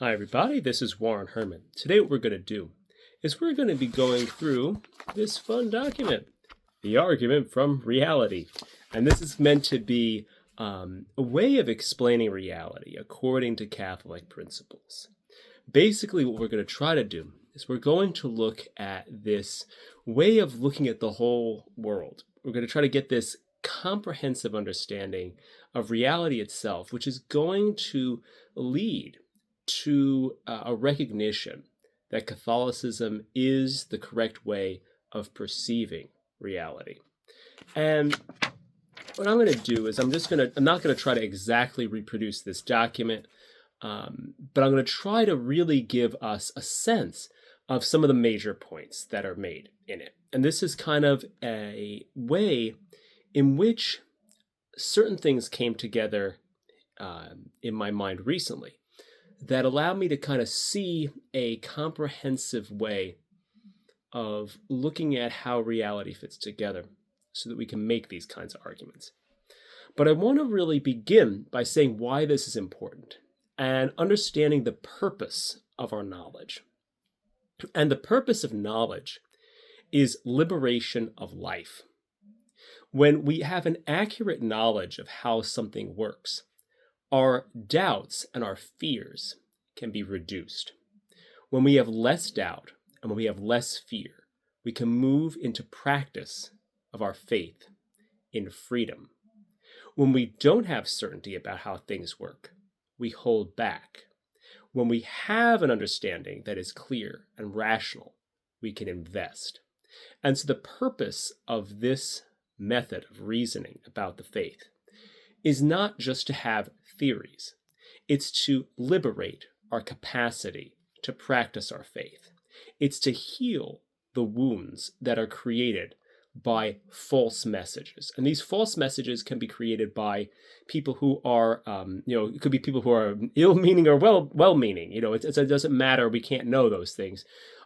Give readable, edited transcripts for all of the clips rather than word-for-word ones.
Hi, everybody. This is Warren Herman. Today, what we're going to do is we're going to be going through this fun document, The Argument from Reality. And this is meant to be a way of explaining reality according to Catholic principles. Basically, what we're going to try to do is we're going to look at this way of looking at the whole world. We're going to try to get this comprehensive understanding of reality itself, which is going to lead to a recognition that Catholicism is the correct way of perceiving reality. And what I'm going to do is I'm not going to try to exactly reproduce this document, but I'm going to try to really give us a sense of some of the major points that are made in it. And this is kind of a way in which certain things came together in my mind recently that allowed me to kind of see a comprehensive way of looking at how reality fits together so that we can make these kinds of arguments. But I want to really begin by saying why this is important and understanding the purpose of our knowledge. And the purpose of knowledge is liberation of life. When we have an accurate knowledge of how something works, our doubts and our fears can be reduced. When we have less doubt and when we have less fear, we can move into practice of our faith in freedom. When we don't have certainty about how things work, we hold back. When we have an understanding that is clear and rational, we can invest. And so the purpose of this method of reasoning about the faith is not just to have theories. It's to liberate our capacity to practice our faith. It's to heal the wounds that are created by false messages. And these false messages can be created by people who are, it could be people who are ill-meaning or well-meaning. It doesn't matter. We can't know those things.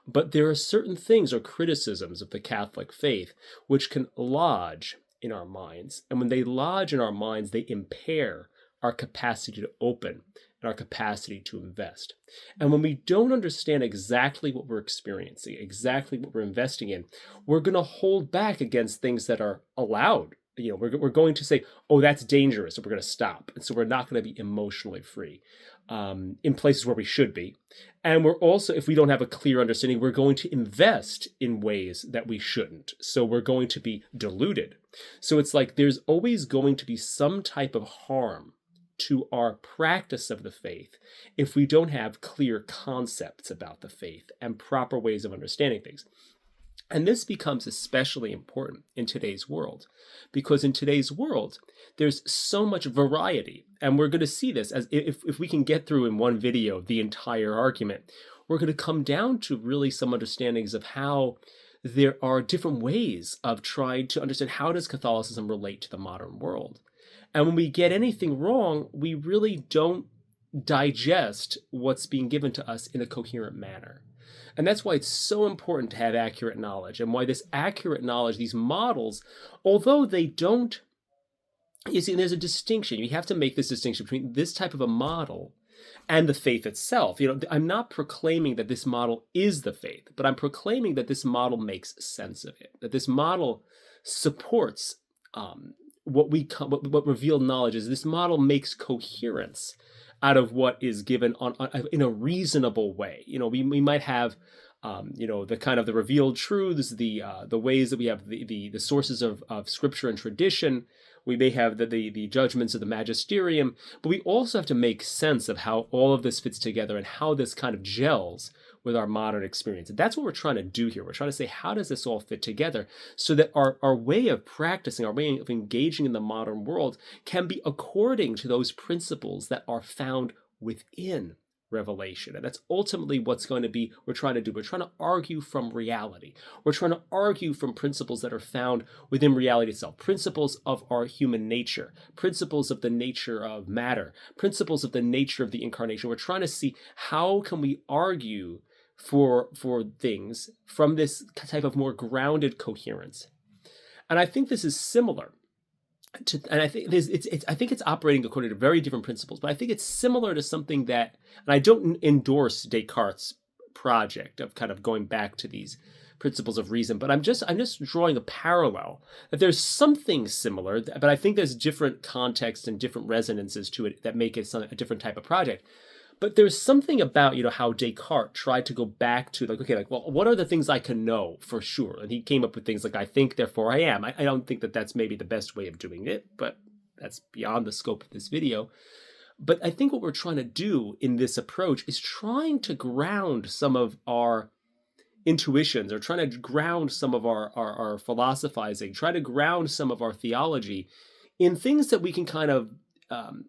But there are certain things or criticisms of the Catholic faith which can lodge in our minds. And when they lodge in our minds, they impair our capacity to open and our capacity to invest. And when we don't understand exactly what we're experiencing, exactly what we're investing in, we're going to hold back against things that are allowed. We're going to say, oh, that's dangerous, and we're going to stop. And so we're not going to be emotionally free in places where we should be. And we're also, if we don't have a clear understanding, we're going to invest in ways that we shouldn't. So we're going to be deluded. So it's like there's always going to be some type of harm to our practice of the faith if we don't have clear concepts about the faith and proper ways of understanding things. And this becomes especially important in today's world, because in today's world, there's so much variety. And we're going to see this as if we can get through in one video the entire argument, we're going to come down to really some understandings of how there are different ways of trying to understand how does Catholicism relate to the modern world. And when we get anything wrong, we really don't digest what's being given to us in a coherent manner. And that's why it's so important to have accurate knowledge, and why this accurate knowledge, these models, although they don't, you see, there's a distinction. You have to make this distinction between this type of a model and the faith itself. I'm not proclaiming that this model is the faith, but I'm proclaiming that this model makes sense of it, that this model supports what revealed knowledge is. This model makes coherence out of what is given in a reasonable way. We might have the kind of the revealed truths, the ways that we have the sources of scripture and tradition. We may have the judgments of the magisterium, but we also have to make sense of how all of this fits together and how this kind of gels with our modern experience. And that's what we're trying to do here. We're trying to say, how does this all fit together so that our way of practicing, our way of engaging in the modern world can be according to those principles that are found within revelation. And that's ultimately what's going to be, we're trying to do. We're trying to argue from reality. We're trying to argue from principles that are found within reality itself, principles of our human nature, principles of the nature of matter, principles of the nature of the incarnation. We're trying to see how can we argue for things from this type of more grounded coherence. And I think this is similar and I think I think it's operating according to very different principles, but I think it's similar to something that, and I don't endorse Descartes' project of kind of going back to these principles of reason, but I'm just drawing a parallel that there's something similar, but I think there's different contexts and different resonances to it that make it a different type of project. But there's something about, how Descartes tried to go back to like, okay, like, well, what are the things I can know for sure? And he came up with things like, I think, therefore I am. I don't think that that's maybe the best way of doing it, but that's beyond the scope of this video. But I think what we're trying to do in this approach is trying to ground some of our intuitions, or trying to ground some of our philosophizing, try to ground some of our theology in things that we can kind of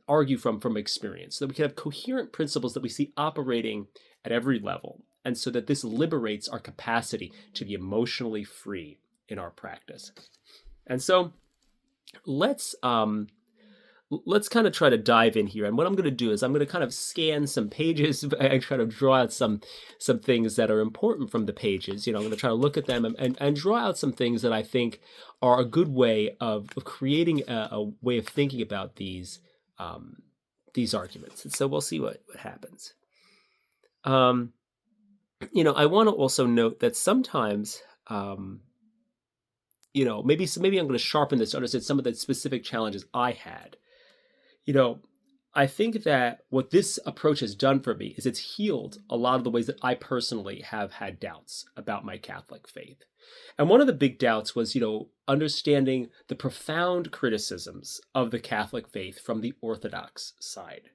argue from experience, so that we can have coherent principles that we see operating at every level, and so that this liberates our capacity to be emotionally free in our practice. And so let's kind of try to dive in here. And what I'm going to do is I'm going to kind of scan some pages and try to draw out some things that are important from the pages. I'm going to try to look at them and draw out some things that I think are a good way of creating a way of thinking about these arguments. And so we'll see what happens. I want to also note that sometimes, maybe I'm going to sharpen this to understand some of the specific challenges I had. I think that what this approach has done for me is it's healed a lot of the ways that I personally have had doubts about my Catholic faith. And one of the big doubts was, understanding the profound criticisms of the Catholic faith from the Orthodox side.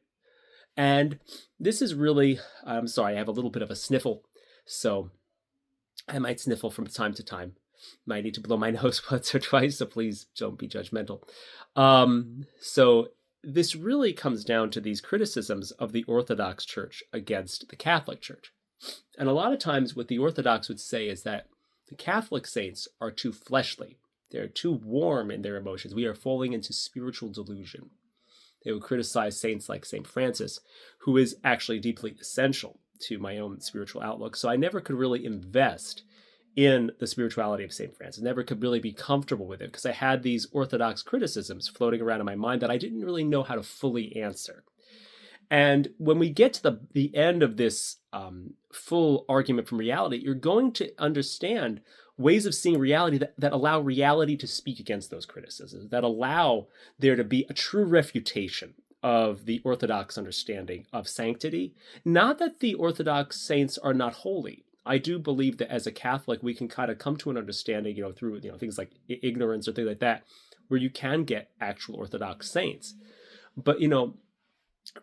And this is really, I'm sorry, I have a little bit of a sniffle, so I might sniffle from time to time. Might need to blow my nose once or twice, so please don't be judgmental. So this really comes down to these criticisms of the Orthodox Church against the Catholic Church. And a lot of times what the Orthodox would say is that the Catholic saints are too fleshly. They're too warm in their emotions. We are falling into spiritual delusion. They would criticize saints like St. Francis, who is actually deeply essential to my own spiritual outlook. So I never could really invest in the spirituality of St. Francis. Never could really be comfortable with it because I had these Orthodox criticisms floating around in my mind that I didn't really know how to fully answer. And when we get to the end of this full argument from reality, you're going to understand ways of seeing reality that allow reality to speak against those criticisms, that allow there to be a true refutation of the Orthodox understanding of sanctity. Not that the Orthodox saints are not holy. I do believe that as a Catholic, we can kind of come to an understanding, through things like ignorance or things like that, where you can get actual Orthodox saints. But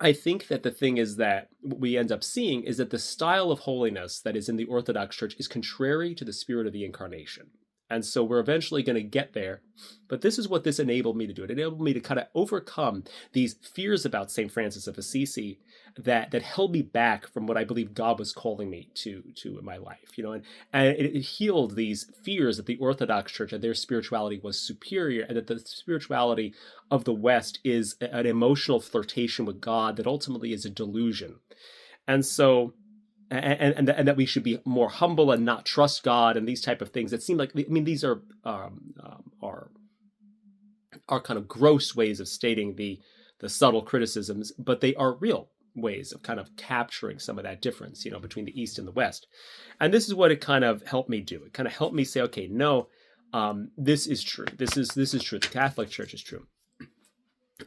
I think that the thing is that what we end up seeing is that the style of holiness that is in the Orthodox Church is contrary to the spirit of the Incarnation. And so we're eventually going to get there. But this is what this enabled me to do. It enabled me to kind of overcome these fears about St. Francis of Assisi that held me back from what I believe God was calling me to in my life. And it healed these fears that the Orthodox Church and their spirituality was superior, and that the spirituality of the West is an emotional flirtation with God that ultimately is a delusion. And so and that we should be more humble and not trust God and these type of things that seem like, these are kind of gross ways of stating the subtle criticisms, but they are real ways of kind of capturing some of that difference, between the East and the West. And this is what it kind of helped me do. It kind of helped me say, okay, no, this is true. This is true. The Catholic Church is true.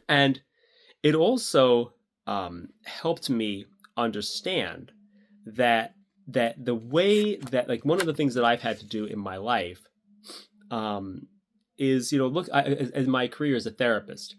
And it also helped me understand that the way that, like, one of the things that I've had to do in my life is, look, as my career as a therapist,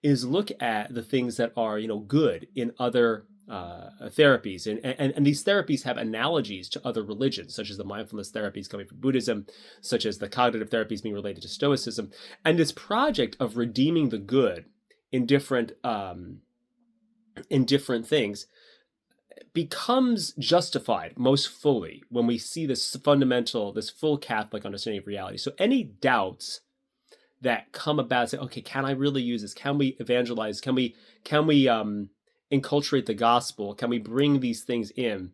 is look at the things that are, good in other therapies. And these therapies have analogies to other religions, such as the mindfulness therapies coming from Buddhism, such as the cognitive therapies being related to Stoicism. And this project of redeeming the good in different things becomes justified most fully when we see this full Catholic understanding of reality. So any doubts that come about, say, okay, can I really use this? Can we evangelize? Can we inculturate the gospel? Can we bring these things in?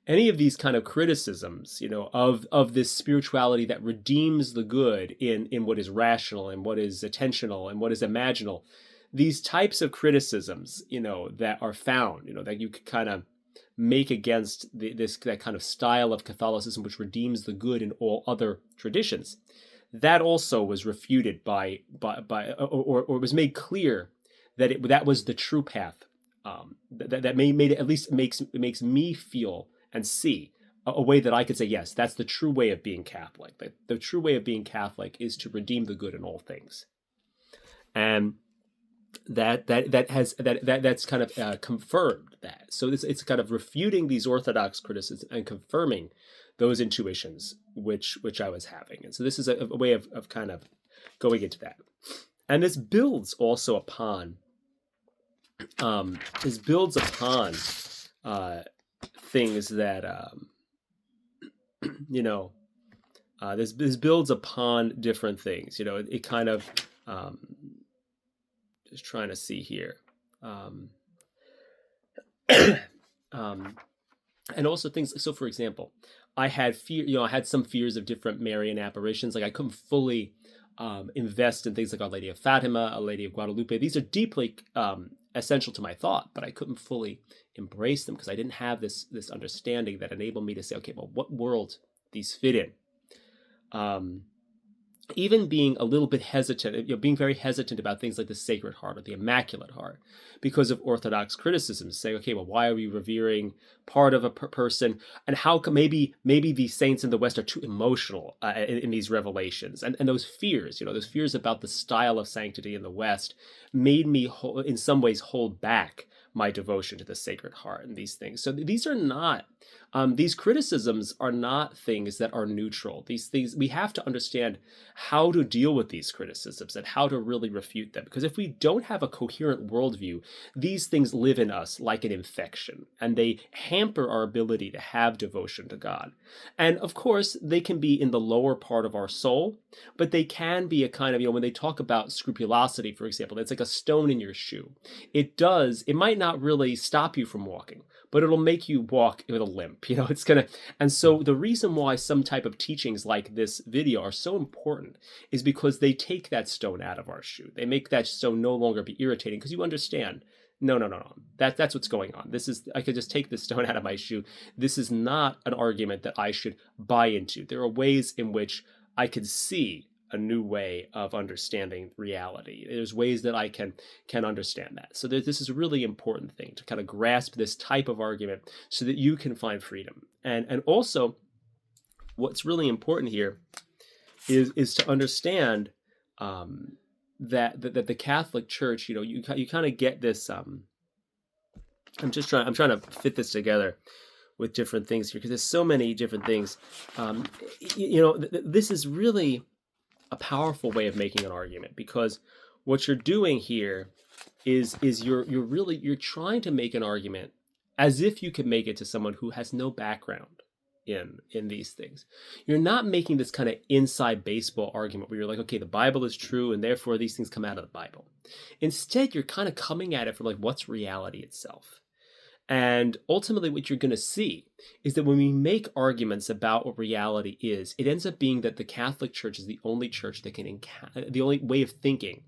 any of these kind of criticisms, of this spirituality that redeems the good in what is rational and what is attentional and what is imaginal, these types of criticisms, that are found, that you could kind of make against that kind of style of Catholicism which redeems the good in all other traditions, that also was refuted or was made clear that that was the true path. That made it, at least it makes me feel and see a way that I could say, yes, that's the true way of being Catholic. The true way of being Catholic is to redeem the good in all things, and that's kind of confirmed that. So it's kind of refuting these Orthodox criticisms and confirming those intuitions which I was having. And so this is a way of kind of going into that, and this builds also upon things that this builds upon different things. It kind of just trying to see here, and also things. So, for example, I had I had some fears of different Marian apparitions. Like I couldn't fully invest in things like Our Lady of Fatima, Our Lady of Guadalupe. These are deeply essential to my thought, but I couldn't fully embrace them because I didn't have this understanding that enabled me to say, okay, well, what world these fit in? Even being a little bit hesitant, being very hesitant about things like the Sacred Heart or the Immaculate Heart because of Orthodox criticisms, saying, okay, well, why are we revering part of a person? And how come maybe these saints in the West are too emotional in these revelations? And those fears, those fears about the style of sanctity in the West made me, in some ways, hold back my devotion to the Sacred Heart and these things. So these are not, these criticisms are not things that are neutral. These things, we have to understand how to deal with these criticisms and how to really refute them. Because if we don't have a coherent worldview, these things live in us like an infection, and they hamper our ability to have devotion to God. And of course, they can be in the lower part of our soul, but they can be a kind of, when they talk about scrupulosity, for example, it's like a stone in your shoe. It might not really stop you from walking, but it'll make you walk with a limp. It's gonna. And so the reason why some type of teachings like this video are so important is because they take that stone out of our shoe. They make that stone no longer be irritating, because you understand, no. That's what's going on. I could just take this stone out of my shoe. This is not an argument that I should buy into. There are ways in which I can see a new way of understanding reality. There's ways that I can understand that. So this is a really important thing, to kind of grasp this type of argument so that you can find freedom. And also, what's really important here is to understand that the Catholic Church, you kind of get this. I'm trying to fit this together with different things here, because there's so many different things. This is really a powerful way of making an argument, because what you're doing here is you're trying to make an argument as if you could make it to someone who has no background in these things. You're not making this kind of inside baseball argument where you're like, okay, the Bible is true and therefore these things come out of the Bible. Instead, you're kind of coming at it from like, what's reality itself? And ultimately, what you're going to see is that when we make arguments about what reality is, it ends up being that the Catholic Church is the only church that the only way of thinking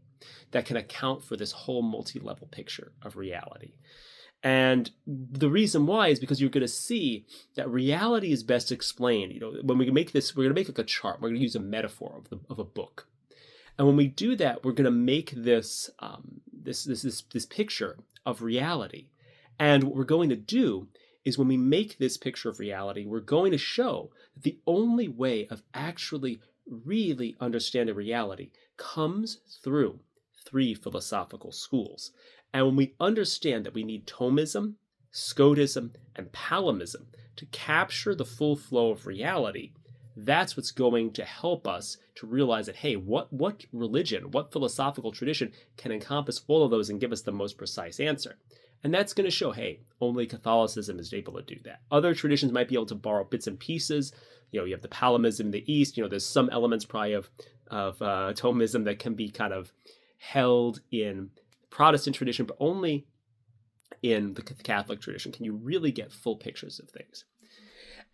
that can account for this whole multi-level picture of reality. And the reason why is because you're going to see that reality is best explained. When we make this, we're going to make like a chart. We're going to use a metaphor of a book. And when we do that, we're going to make this this picture of reality. And what we're going to do is, when we make this picture of reality, we're going to show that the only way of actually really understanding reality comes through three philosophical schools. And when we understand that we need Thomism, Scotism, and Palimism to capture the full flow of reality, that's what's going to help us to realize that, hey, what religion, what philosophical tradition can encompass all of those and give us the most precise answer? And that's going to show, hey, only Catholicism is able to do that. Other traditions might be able to borrow bits and pieces. You have the Palimism in the East. There's some elements probably of Thomism that can be kind of held in Protestant tradition, but only in the Catholic tradition can you really get full pictures of things.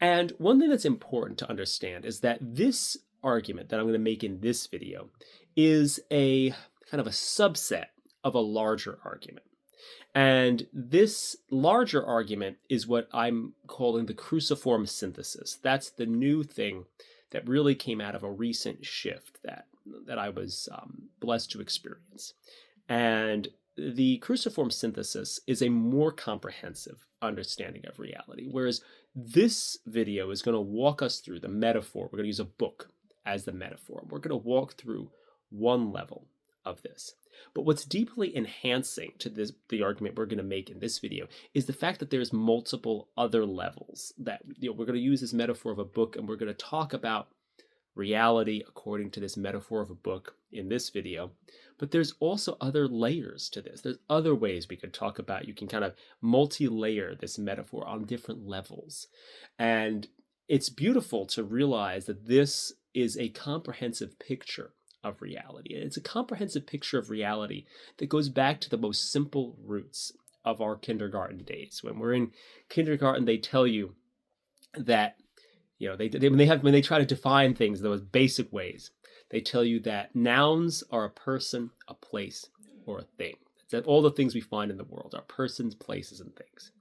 And one thing that's important to understand is that this argument that I'm going to make in this video is a kind of a subset of a larger argument. And this larger argument is what I'm calling the cruciform synthesis. That's the new thing that really came out of a recent shift that I was blessed to experience. And the cruciform synthesis is a more comprehensive understanding of reality, whereas this video is going to walk us through the metaphor. We're going to use a book as the metaphor. We're going to walk through one level of this. But what's deeply enhancing to the argument we're going to make in this video is the fact that there's multiple other levels that we're going to use this metaphor of a book, and we're going to talk about reality according to this metaphor of a book in this video. But there's also other layers to this. There's other ways we could talk about. You can kind of multi-layer this metaphor on different levels. And it's beautiful to realize that this is a comprehensive picture of reality. And it's a comprehensive picture of reality that goes back to the most simple roots of our kindergarten days. When we're in kindergarten, they tell you that, when they try to define things in those basic ways, they tell you that nouns are a person, a place, or a thing. That all the things we find in the world are persons, places, and things.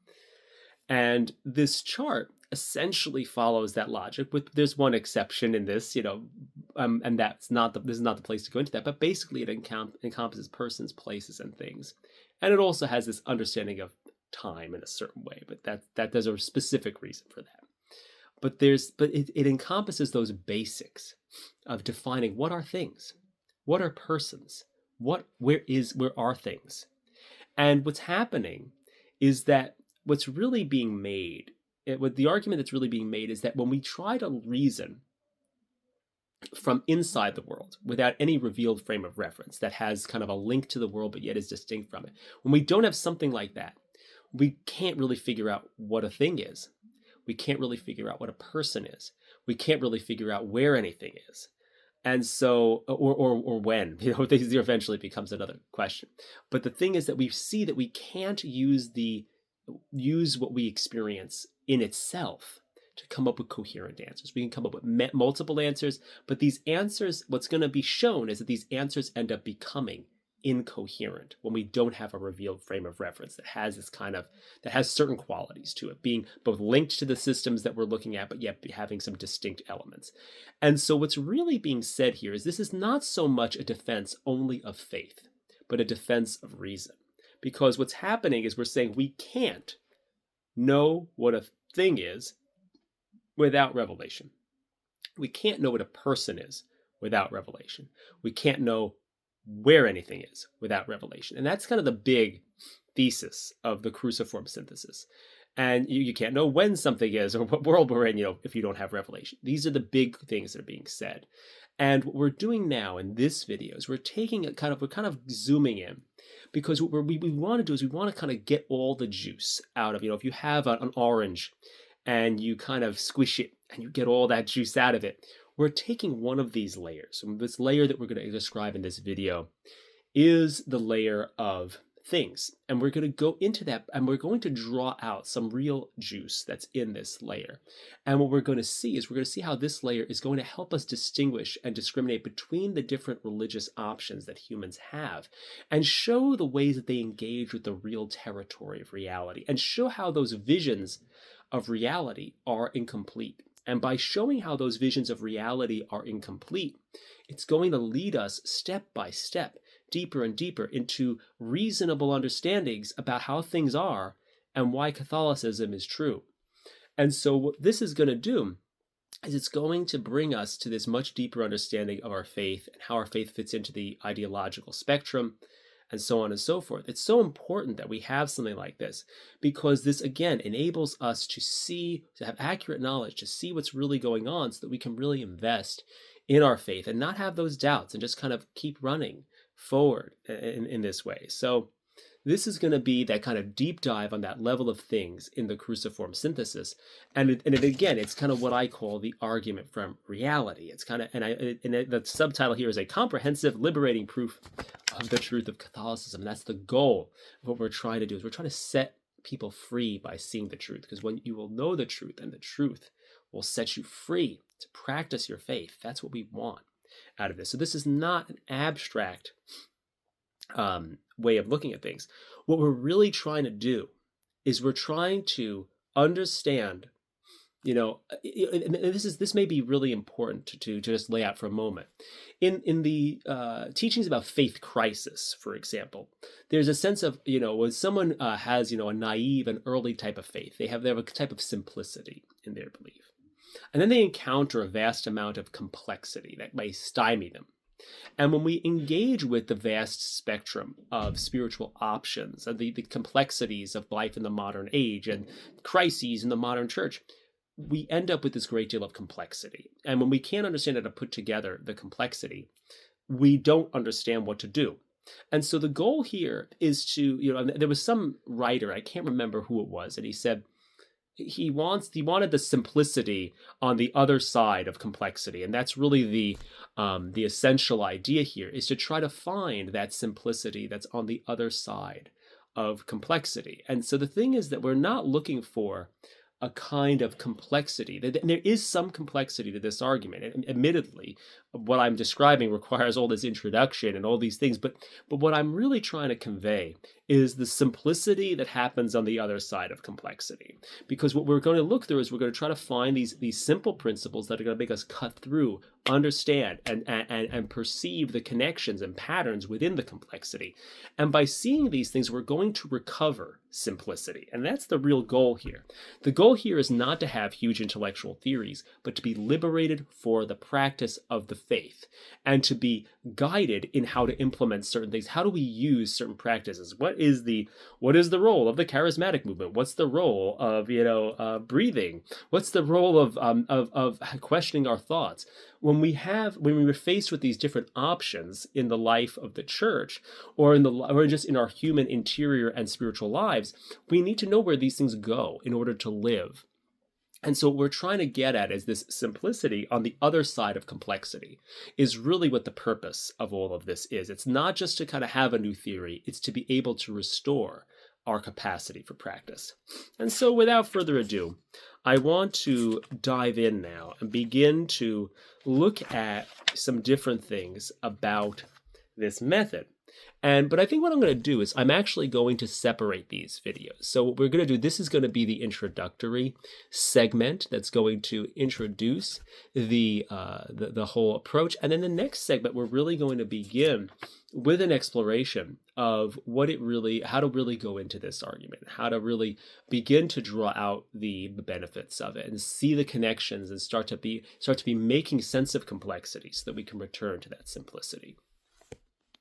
And this chart essentially follows that logic, but there's one exception in this, and this is not the place to go into that, but basically it encompasses persons, places, and things. And it also has this understanding of time in a certain way, but that there's a specific reason for that. But it encompasses those basics of defining what are things, what are persons, where are things. And what's happening is that what's really being made, the argument that's really being made is that when we try to reason from inside the world without any revealed frame of reference that has kind of a link to the world but yet is distinct from it, when we don't have something like that, we can't really figure out what a thing is. We can't really figure out what a person is. We can't really figure out where anything is. And so, or when, this eventually becomes another question. But the thing is that we see that we can't use what we experience in itself to come up with coherent answers. We can come up with multiple answers, but these answers, what's going to be shown is that these answers end up becoming incoherent when we don't have a revealed frame of reference that has certain qualities to it, being both linked to the systems that we're looking at, but yet having some distinct elements. And so what's really being said here is this is not so much a defense only of faith, but a defense of reason. Because what's happening is we're saying we can't know what a thing is without revelation. We can't know what a person is without revelation. We can't know where anything is without revelation. And that's kind of the big thesis of the cruciform synthesis. And you can't know when something is or what world we're in, if you don't have revelation. These are the big things that are being said. And what we're doing now in this video is we're kind of zooming in, because what we want to do is we want to kind of get all the juice out of, if you have an orange and you kind of squish it and you get all that juice out of it, we're taking one of these layers. And this layer that we're going to describe in this video is the layer of things. And we're going to go into that and we're going to draw out some real juice that's in this layer. And what we're going to see is how this layer is going to help us distinguish and discriminate between the different religious options that humans have, and show the ways that they engage with the real territory of reality, and show how those visions of reality are incomplete. And by showing how those visions of reality are incomplete, it's going to lead us step by step, deeper and deeper into reasonable understandings about how things are and why Catholicism is true. And so what this is going to do is it's going to bring us to this much deeper understanding of our faith and how our faith fits into the ideological spectrum, and so on and so forth. It's so important that we have something like this, because this, again, enables us to have accurate knowledge, to see what's really going on, so that we can really invest in our faith and not have those doubts and just kind of keep running forward in this way. So this is going to be that kind of deep dive on that level of things in the cruciform synthesis. And again, it's kind of what I call the argument from reality. It's kind of, the subtitle here is a comprehensive, liberating proof of the truth of Catholicism. And that's the goal of what we're trying to do, is we're trying to set people free by seeing the truth. Because when you will know the truth, and the truth will set you free to practice your faith. That's what we want out of this. So this is not an abstract way of looking at things. What we're really trying to do is we're trying to understand, and this may be really important to just lay out for a moment. In the teachings about faith crisis, for example, there's a sense of, when someone has, a naive and early type of faith, they have a type of simplicity in their belief. And then they encounter a vast amount of complexity that may stymie them. And when we engage with the vast spectrum of spiritual options and the complexities of life in the modern age and crises in the modern church, we end up with this great deal of complexity. And when we can't understand how to put together the complexity, we don't understand what to do. And so the goal here is to, there was some writer, I can't remember who it was, and he said, he wanted the simplicity on the other side of complexity, and that's really the essential idea here, is to try to find that simplicity that's on the other side of complexity. And so the thing is that we're not looking for a kind of complexity. There is some complexity to this argument. And admittedly, what I'm describing requires all this introduction and all these things, but what I'm really trying to convey is the simplicity that happens on the other side of complexity. Because what we're going to look through is we're going to try to find these simple principles that are going to make us cut through, understand, and perceive the connections and patterns within the complexity. And by seeing these things, we're going to recover simplicity. And that's the real goal here. The goal here is not to have huge intellectual theories, but to be liberated for the practice of the faith and to be guided in how to implement certain things. How do we use certain practices? What is the role of the charismatic movement? What's the role of breathing? What's the role of questioning our thoughts? When we were faced with these different options in the life of the church, or just in our human interior and spiritual lives, we need to know where these things go in order to live. And so what we're trying to get at is this simplicity on the other side of complexity is really what the purpose of all of this is. It's not just to kind of have a new theory, it's to be able to restore our capacity for practice. And so without further ado, I want to dive in now and begin to look at some different things about this method. But I think what I'm going to do is I'm actually going to separate these videos. So what we're going to do, this is going to be the introductory segment that's going to introduce the whole approach. And then the next segment, we're really going to begin with an exploration of how to really go into this argument, how to really begin to draw out the benefits of it and see the connections and start to be making sense of complexity so that we can return to that simplicity.